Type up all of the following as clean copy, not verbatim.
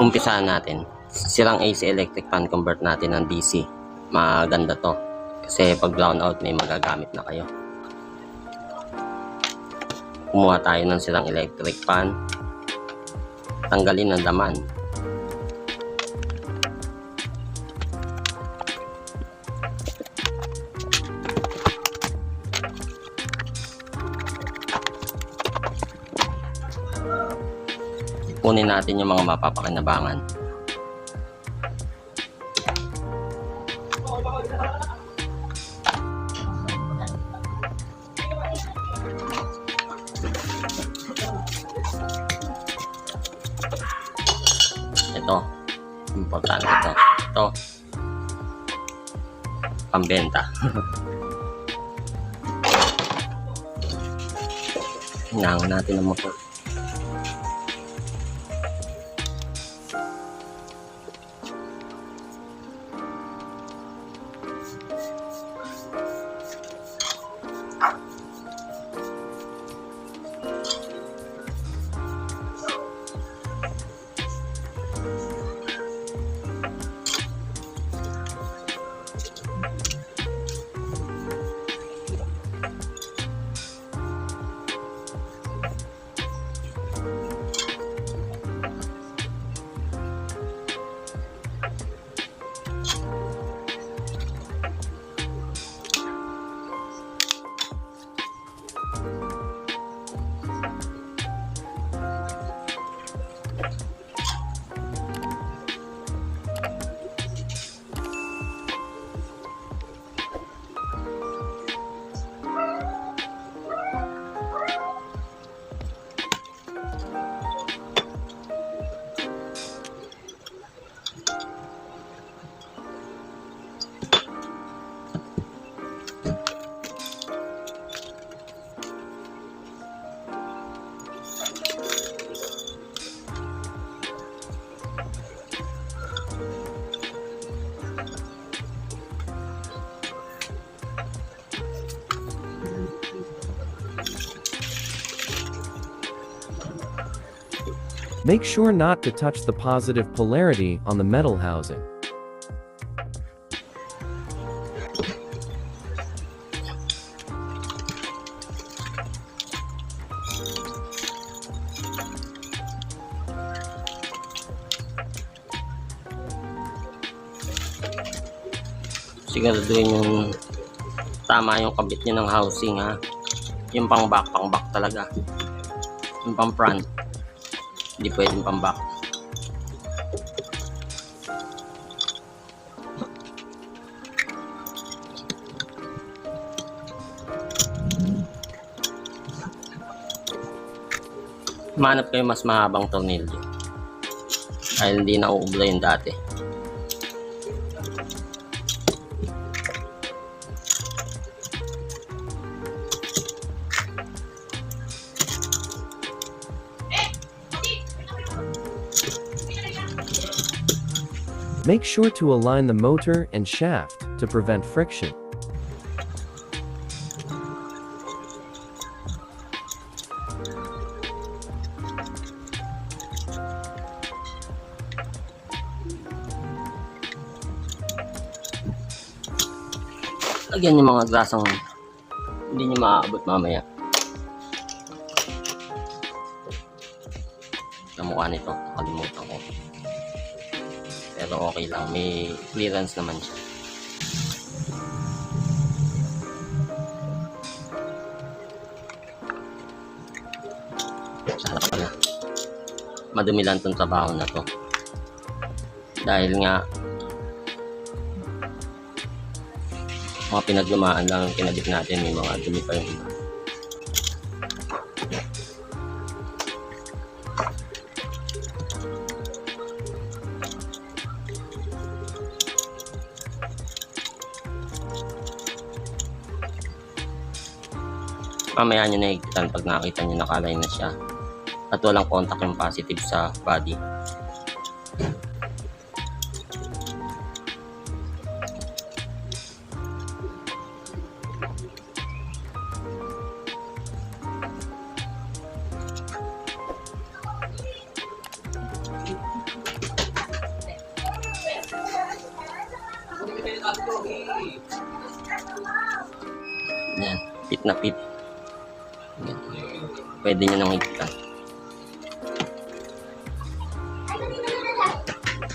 Umpisahan natin. Sirang AC electric fan, convert natin ng DC. Maganda to. Kasi pag brownout may magagamit na kayo. Kumuha tayo ng sirang electric fan. Tanggalin ang laman. Kunin natin yung mga mapapakinabangan. Ito, importante ito. Ito, pambenta. Hinangon natin ang motor. Make sure not to touch the positive polarity on the metal housing. Siguraduhin yung tama yung kabit nyo ng housing, ha. Yung pang back talaga. Yung pang front, hindi pwedeng pang back. Manap kayo mas mahabang tornilyo dahil hindi nauubla yung dati. Make sure to align the motor and shaft to prevent friction. Lagyan yung mga grasang hindi nyo maaabot mamaya. Sa mukha nito, kalimutan ko. Pero okay lang, may clearance naman siya. Sana pala madumi lang itong trabaho na to, dahil nga mga pinaglumaan lang ang kinabit natin, may mga dumi pa yung iba. Mamaya nyo nahigitan pag nakita nyo naka-align na siya at walang contact yung positive sa body. Yan, pit na pit. Yan. Pwede nyo nang higpitan.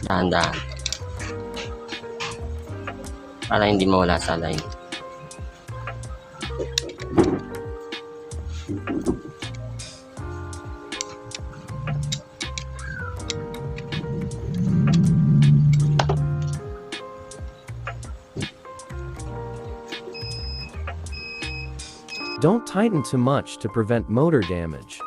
Dahan-dahan. Para hindi mawala sa line. Don't tighten too much to prevent motor damage.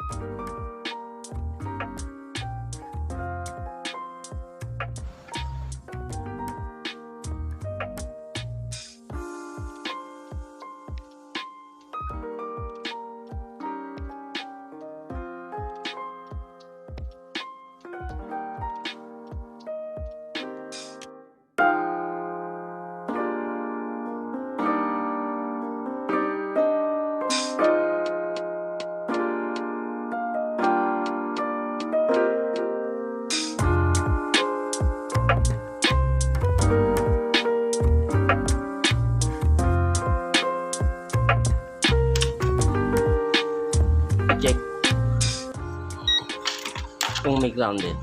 Check kung may grounded.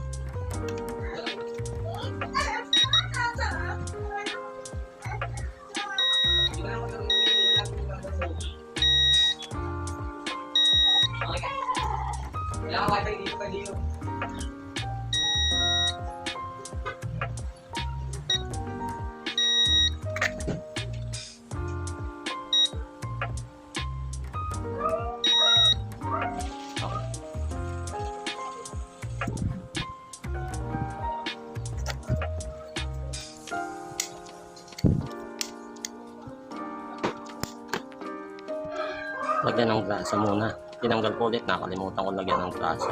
Lagyan ng grasa muna. Tinanggal ko ulit, nakalimutan ko lagyan ng grasa.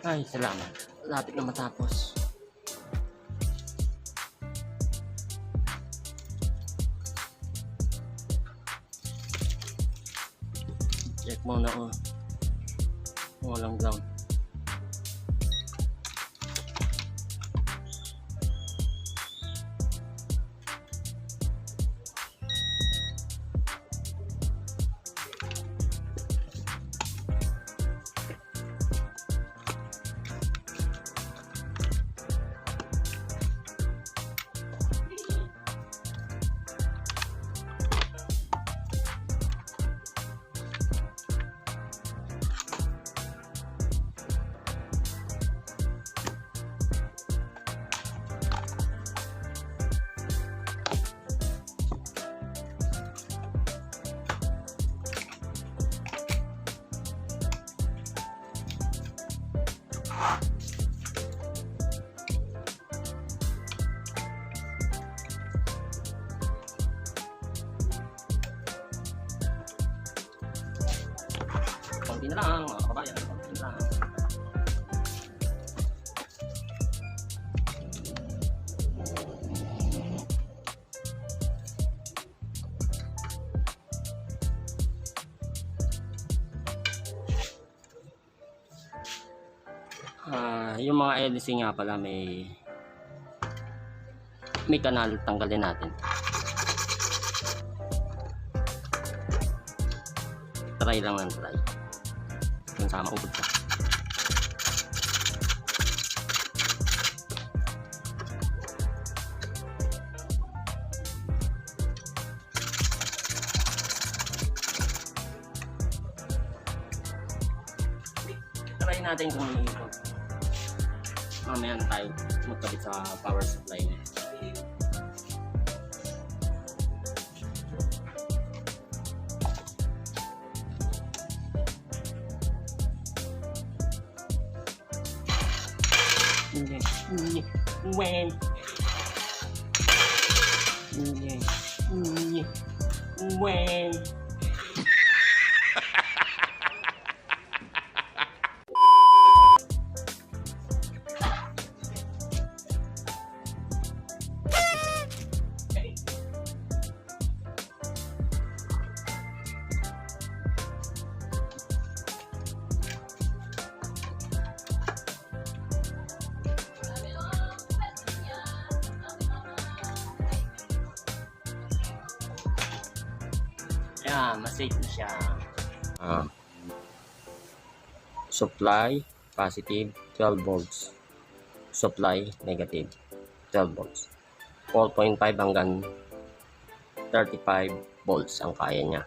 Ay, salamat. Lapit na matapos. Check muna ko. Walang ground. Konti na lang, mga kabayan. Konti na lang. Yung mga LC nga pala may kanal, tanggalin natin. Try lang ng try. Kung sama ubod ka. Try natin kung ano ito. Mamaya na tayo magkabit sa power supply niya. When ma-safe na siya. Supply positive 12 volts. Supply negative 12 volts. 4.5 hanggang 35 volts ang kaya niya.